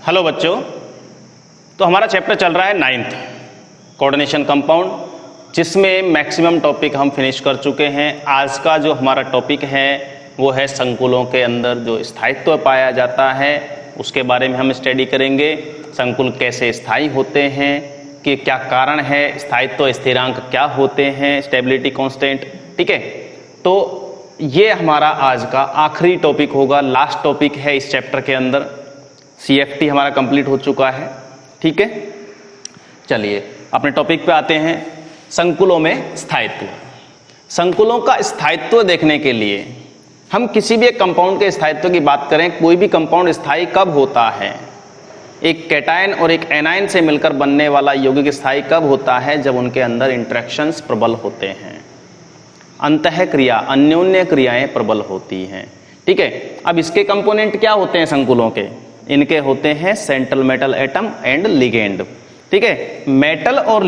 Hello बच्चों, तो हमारा चैप्टर चल रहा है 9th कोऑर्डिनेशन कंपाउंड, जिसमें मैक्सिमम टॉपिक हम फिनिश कर चुके हैं। आज का जो हमारा टॉपिक है वो है संकुलों के अंदर जो स्थायित्व पाया जाता है उसके बारे में हम स्टडी करेंगे। संकुल कैसे स्थायी होते हैं, कि क्या कारण है, स्थायित्व स्थिरांक क्या होते हैं, स्टेबिलिटी कांस्टेंट। ठीक है, तो ये हमारा आज का आखिरी टॉपिक होगा, लास्ट टॉपिक है इस चैप्टर के अंदर। CFT हमारा कंप्लीट हो चुका है। ठीक है, चलिए अपने टॉपिक पे आते हैं। संकुलों में स्थायित्व। संकुलों का स्थायित्व देखने के लिए हम किसी भी एक कंपाउंड के स्थायित्व की बात करें, कोई भी कंपाउंड स्थायी कब होता है, एक कैटायन और एक एनायन से मिलकर बनने वाला यौगिक स्थायी कब होता है, जब उनके अंदर इंटरेक्शंस प्रबल होते हैं, अंतः क्रिया अन्योन्य क्रियाएं प्रबल होती हैं। ठीक है, अब इसके कंपोनेंट क्या होते हैं संकुलों के? इनके होते हैं central metal atom and ligand. ठीक है, मेटल और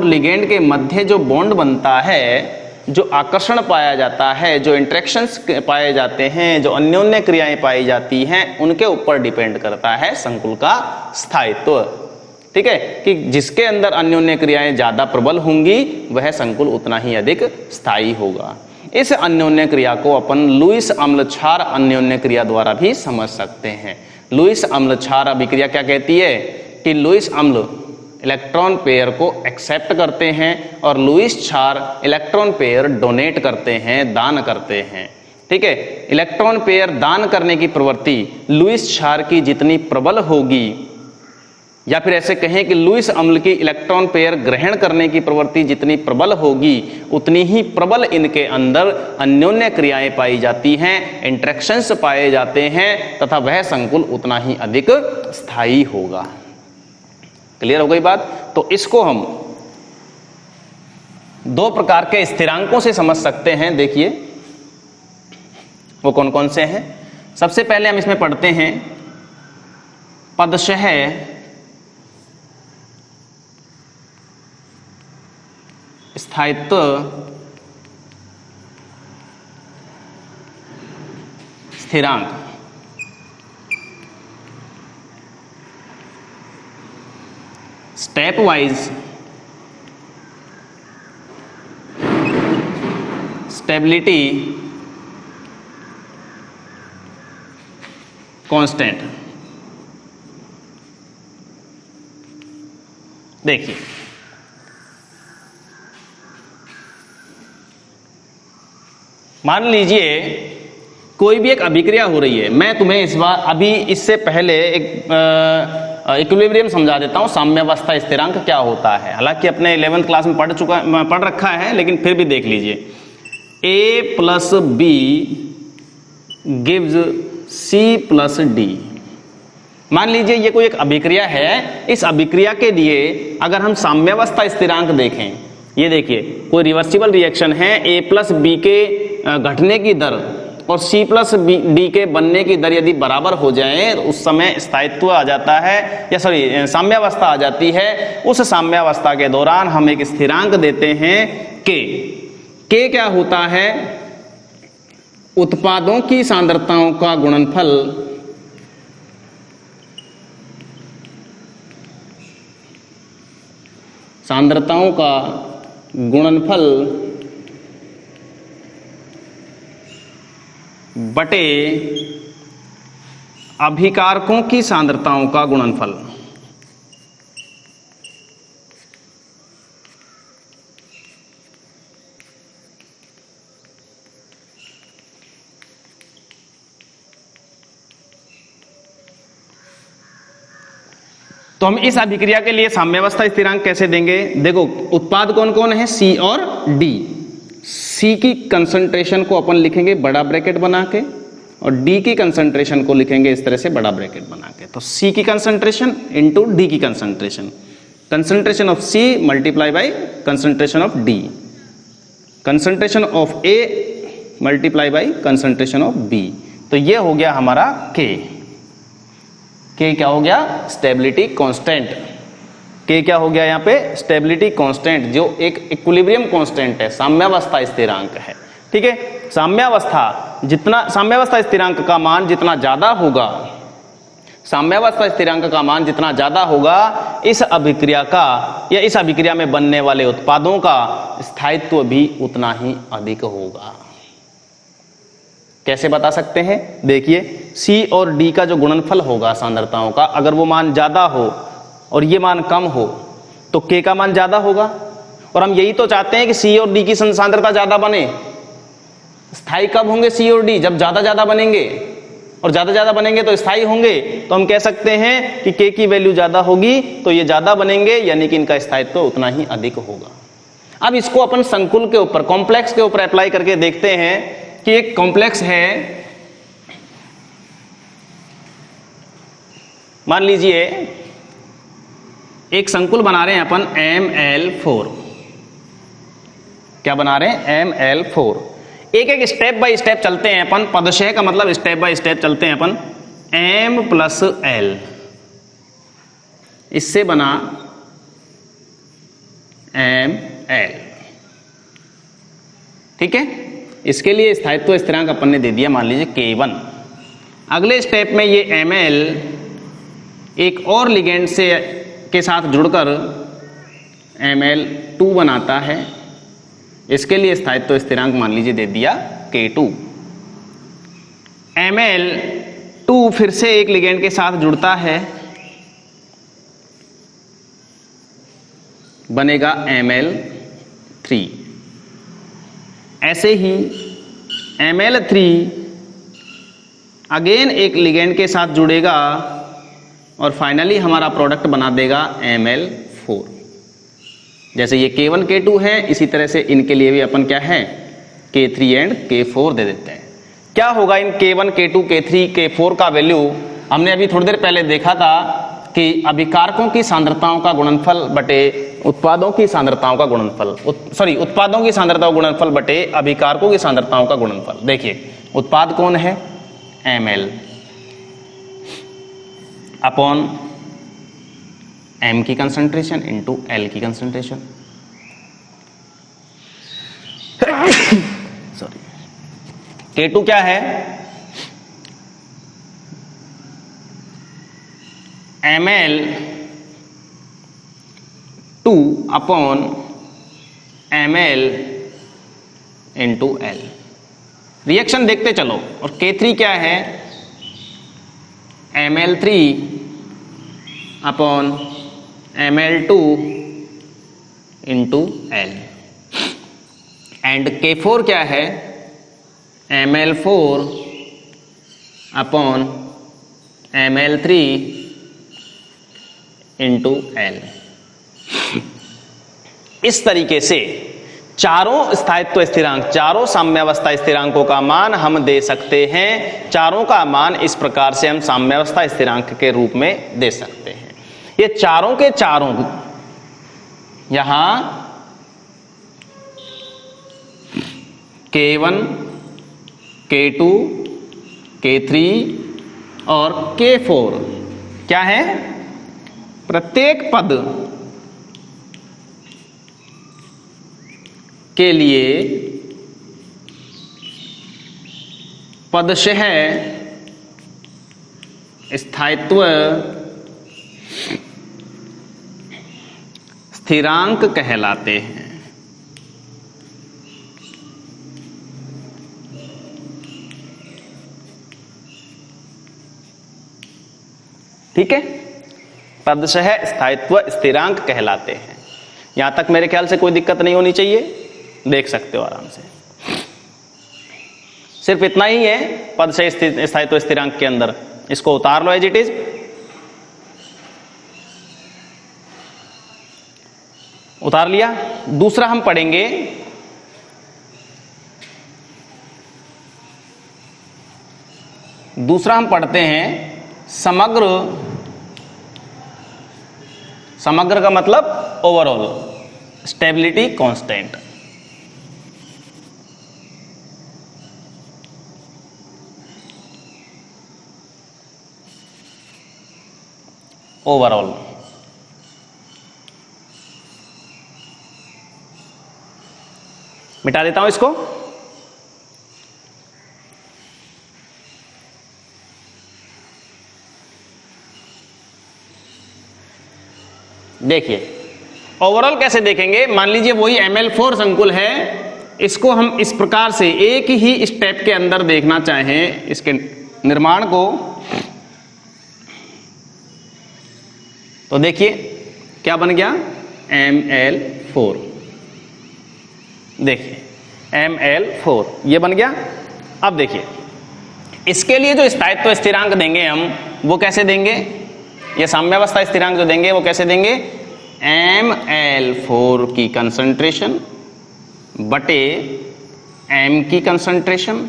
लिगेंड के मध्य जो बॉन्ड बनता है, जो आकर्षण पाया जाता है, जो इंटरेक्शंस पाए जाते हैं, जो अन्योन्य क्रियाएं पाई जाती हैं, उनके ऊपर डिपेंड करता है संकुल का स्थायित्व। ठीक है, कि जिसके अंदर अन्योन्य क्रियाएं ज्यादा प्रबल होंगी वह संकुल उतना ही अधिक स्थायी होगा। इस अन्योन्य क्रिया को अपन लुईस अम्ल क्षार अन्योन्य क्रिया द्वारा भी समझ सकते हैं। लुईस अम्ल क्षार अभिक्रिया क्या कहती है कि लुईस अम्ल इलेक्ट्रॉन पेयर को एक्सेप्ट करते हैं और लुईस क्षार इलेक्ट्रॉन पेयर डोनेट करते हैं, दान करते हैं। ठीक है, इलेक्ट्रॉन पेयर दान करने की प्रवृत्ति लुईस क्षार की जितनी प्रबल होगी, या फिर ऐसे कहें कि लुईस अम्ल की इलेक्ट्रॉन पेयर ग्रहण करने की प्रवृत्ति जितनी प्रबल होगी, उतनी ही प्रबल इनके अंदर अन्योन्य क्रियाएं पाई जाती हैं, इंटरेक्शंस पाए जाते हैं, तथा वह संकुल उतना ही अधिक स्थायी होगा। क्लियर हो गई बात? तो इसको हम दो प्रकार के स्थिरांकों से समझ सकते हैं। देखिए वो कौन कौन से हैं। सबसे पहले हम इसमें पढ़ते हैं पदशः स्थायित्व स्थिरांक। Step wise stability constant. देखिए मान लीजिए कोई भी एक अभिक्रिया हो रही है। मैं तुम्हें इस बार अभी इससे पहले एक इक्विलिब्रियम समझा देता हूं, साम्यावस्था स्थिरांक क्या होता है। हालांकि अपने 11th क्लास में पढ़ रखा है, लेकिन फिर भी देख लीजिए। A + B gives C + D। मान लीजिए ये कोई एक अभिक्रिया है। इस अभिक्रिया के लिए अगर हम साम्यावस्था स्थिरांक देखें, ये देखिए कोई रिवर्सिबल रिएक्शन है, A + B के घटने की दर और C + D के बनने की दर यदि बराबर हो जाए, उस समय स्थायित्व आ जाता है, या सॉरी साम्यावस्था आ जाती है। उस साम्यावस्था के दौरान हम एक स्थिरांक देते हैं K। क्या होता है? उत्पादों की सांद्रताओं का गुणनफल बटे अभिकारकों की सांद्रताओं का गुणनफल। तो हम इस अभिक्रिया के लिए साम्यावस्था स्थिरांक कैसे देंगे? देखो उत्पाद कौन कौन है? C और D। C की कंसंट्रेशन को अपन लिखेंगे बड़ा ब्रैकेट बना के, और D की कंसंट्रेशन को लिखेंगे इस तरह से बड़ा ब्रैकेट बना के। तो C की कंसंट्रेशन इंटू D की concentration, concentration of C multiply by concentration of D, concentration of A multiply by concentration of B। तो ये हो गया हमारा K क्या हो गया? Stability constant. K क्या हो गया यहाँ पे? स्टेबिलिटी कांस्टेंट, जो एक इक्विलिब्रियम कांस्टेंट है, साम्यावस्था स्थिरांक है। ठीक है, साम्यावस्था स्थिरांक का मान जितना ज्यादा होगा, साम्यावस्था स्थिरांक का मान जितना ज्यादा होगा, इस अभिक्रिया का या इस अभिक्रिया में बनने वाले उत्पादों का स्थायित्व भी उतना ही अधिक होगा। कैसे बता सकते हैं? देखिए, C और D का जो गुणनफल होगा सांद्रताओं का, अगर वो मान ज्यादा हो और ये मान कम हो तो K का मान ज्यादा होगा। और हम यही तो चाहते हैं कि C और D की सांद्रता ज्यादा बने। स्थायी कब होंगे C और D? जब ज्यादा बनेंगे, और ज्यादा बनेंगे तो स्थायी होंगे। तो हम कह सकते हैं कि K की वैल्यू ज्यादा होगी तो ये ज्यादा बनेंगे, यानी कि इनका स्थायित्व तो उतना ही अधिक होगा। अब इसको अपन संकुल के ऊपर, कॉम्प्लेक्स के ऊपर अप्लाई करके देखते हैं कि एक कॉम्प्लेक्स है, मान लीजिए एक संकुल बना रहे हैं अपन ML4। क्या बना रहे हैं? ML4। एक स्टेप बाय स्टेप चलते हैं अपन, पदशः का मतलब स्टेप बाय स्टेप चलते हैं अपन। M प्लस L, इससे बना ML, ठीक है। इसके लिए स्थायित्व स्थिरांक अपन ने दे दिया, मान लीजिए K1। अगले स्टेप में ये Ml एक और लिगेंड से के साथ जुड़कर Ml2 बनाता है। इसके लिए स्थायित्व स्थिरांक मान लीजिए दे दिया K2। Ml2 फिर से एक लिगेंड के साथ जुड़ता है, बनेगा Ml3। ऐसे ही Ml3 अगेन एक लिगेंड के साथ जुड़ेगा और फाइनली हमारा प्रोडक्ट बना देगा Ml4। जैसे ये K1 K2 है, इसी तरह से इनके लिए भी अपन क्या है, K3 एंड K4 दे देते हैं। क्या होगा इन K1 K2 K3 K4 का वैल्यू? हमने अभी थोड़ी देर पहले देखा था कि अभिकारकों की सांद्रताओं का गुणनफल बटे उत्पादों की सांद्रताओं का गुणनफल, उत्पादों की सांद्रता का गुणनफल बटे अभिकारकों की सांद्रताओं का गुणनफल। देखिए, उत्पाद कौन है? Ml अपॉन M की कंसंट्रेशन इंटू L की कंसंट्रेशन। सॉरी, K2 क्या है? Ml2 upon Ml into L। Reaction देखते चलो। और K3 क्या है? Ml3 upon Ml2 into L। And K4 क्या है? Ml4 upon Ml3 into L। इस तरीके से चारों स्थायित्व स्थिरांक, चारों साम्यावस्था स्थिरांकों का मान हम दे सकते हैं। चारों का मान इस प्रकार से हम साम्यावस्था स्थिरांक के रूप में दे सकते हैं। ये चारों के चारों यहां K1 K2 K3 और K4 क्या है? प्रत्येक पद के लिए पदशः स्थायित्व स्थिरांक कहलाते हैं। ठीक है, पदशः स्थायित्व स्थिरांक कहलाते हैं। यहां तक मेरे ख्याल से कोई दिक्कत नहीं होनी चाहिए, देख सकते हो आराम से। सिर्फ इतना ही है पदशः स्थायित्व स्थिरांक के अंदर। इसको उतार लो एज इट इज। उतार लिया। दूसरा हम पढ़ेंगे पढ़ते हैं समग्र का मतलब ओवरऑल स्टेबिलिटी कांस्टेंट। ओवरऑल मिटा देता हूं इसको। देखिए ओवरऑल कैसे देखेंगे, मान लीजिए वही Ml4 संकुल है, इसको हम इस प्रकार से एक ही स्टेप के अंदर देखना चाहें इसके निर्माण को, तो देखिए क्या बन गया Ml4। देखिए Ml4 ये बन गया। अब देखिए इसके लिए जो स्थायित्व स्थिरांक देंगे हम वो कैसे देंगे, ये साम्यावस्था स्थिरांक जो देंगे वो कैसे देंगे, Ml4 की कंसंट्रेशन बटे M की कंसंट्रेशन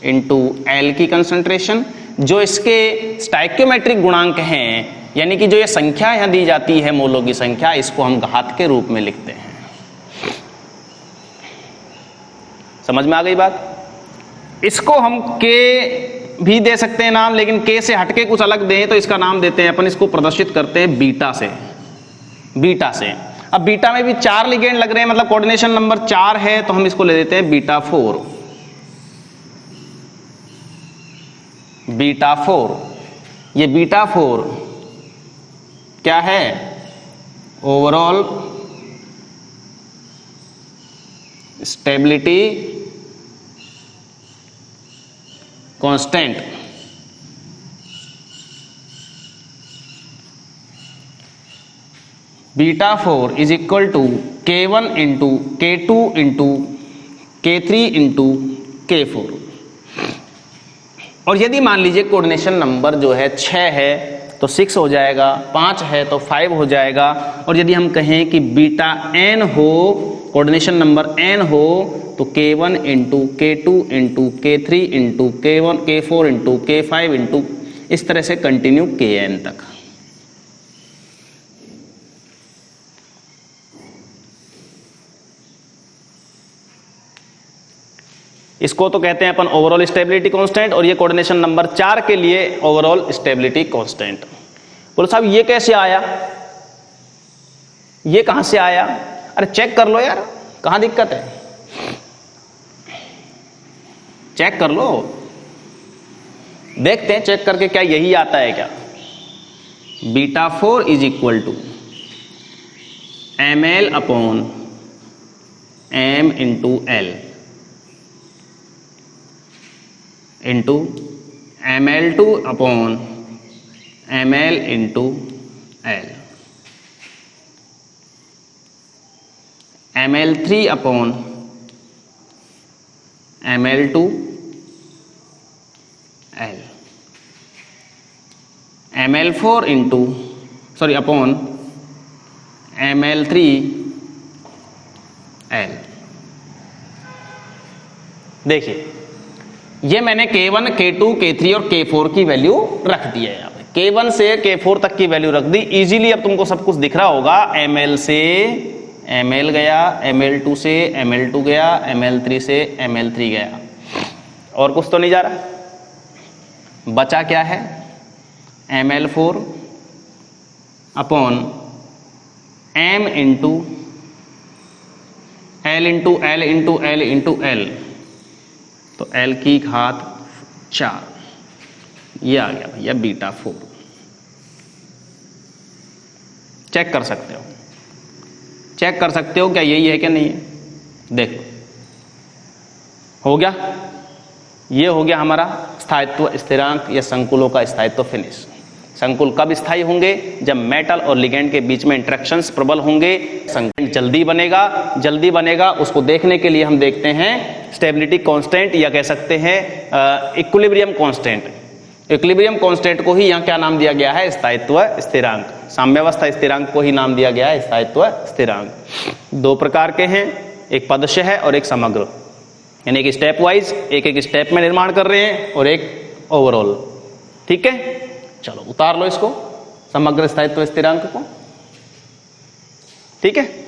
इंटू L की कंसंट्रेशन, जो इसके स्टाइक्योमेट्रिक गुणांक हैं, यानी कि जो ये संख्या यहां दी जाती है मोलों की संख्या, इसको हम घात के रूप में लिखते हैं। समझ में आ गई बात। इसको हम K भी दे सकते हैं नाम, लेकिन K से हटके कुछ अलग दें तो इसका नाम देते हैं अपन, इसको प्रदर्शित करते हैं बीटा से। बीटा से, अब बीटा में भी 4 लिगेंड लग रहे हैं, मतलब कोऑर्डिनेशन नंबर 4 है, तो हम इसको ले देते हैं बीटा 4। बीटा 4, ये बीटा 4 क्या है, overall stability constant. Beta 4 is equal to K1 into K2 into K3 into K4। और यदि मान लीजिए कोऑर्डिनेशन नंबर जो है 6 है तो 6 हो जाएगा, 5 है तो 5 हो जाएगा, और यदि हम कहें कि बीटा n हो, कोऑर्डिनेशन नंबर n हो, तो K1 into K2 into K3 into K1 K4 into K5 into इस तरह से कंटिन्यू Kn तक। इसको तो कहते हैं अपन ओवरऑल स्टेबिलिटी कांस्टेंट, और ये कोऑर्डिनेशन नंबर 4 के लिए ओवरऑल स्टेबिलिटी कांस्टेंट। बोलो साहब ये कैसे आया, ये कहां से आया, अरे चेक कर लो यार, कहां दिक्कत है, चेक कर लो, देखते हैं चेक करके क्या यही आता है क्या। Beta 4 is equal to ml upon m into L into ml2 upon ml into L, ml3 upon ml2 L, ml4 into sorry upon ml3 L. देखिए ये मैंने K1, K2, K3 और K4 की वैल्यू रख दी है यहाँ पे, K1 से K4 तक की वैल्यू रख दी इजीली। अब तुमको सब कुछ दिख रहा होगा, ml से ml गया, ml2 से ml2 गया, ml3 से ml3 गया, और कुछ तो नहीं जा रहा। बचा क्या है, ml4 upon m into l into l into l into l, तो l की घात 4, ये आ गया भैया बीटा 4। चेक कर सकते हो, चेक कर सकते हो क्या यही है क्या नहीं है, देखो हो गया, ये हो गया हमारा स्थायित्व स्थिरांक या संकुलों का स्थायित्व फिनिश। संकुल कब स्थायी होंगे, जब मेटल और लिगेंड के बीच में इंटरेक्शंस प्रबल होंगे, संकुल जल्दी बनेगा। उसको देखने के लिए हम देखते हैं स्टेबिलिटी कांस्टेंट, या कह सकते हैं इक्विलिब्रियम कांस्टेंट। इक्विलिब्रियम कांस्टेंट को ही यहाँ क्या नाम दिया गया है, स्थायित्व स्थिरांक। साम्यावस्था स्थिरांक को ही नाम दिया गया है स्थायित्व स्थिरांक। 2 प्रकार के हैं, एक पदशः और एक समग्र, यानी एक स्टेप वाइज, एक स्टेप में निर्माण कर रहे हैं, और एक ओवरऑल। ठीक है, चलो उतार लो इसको, समग्र स्थायित्व स्थिरांक को। ठीक है।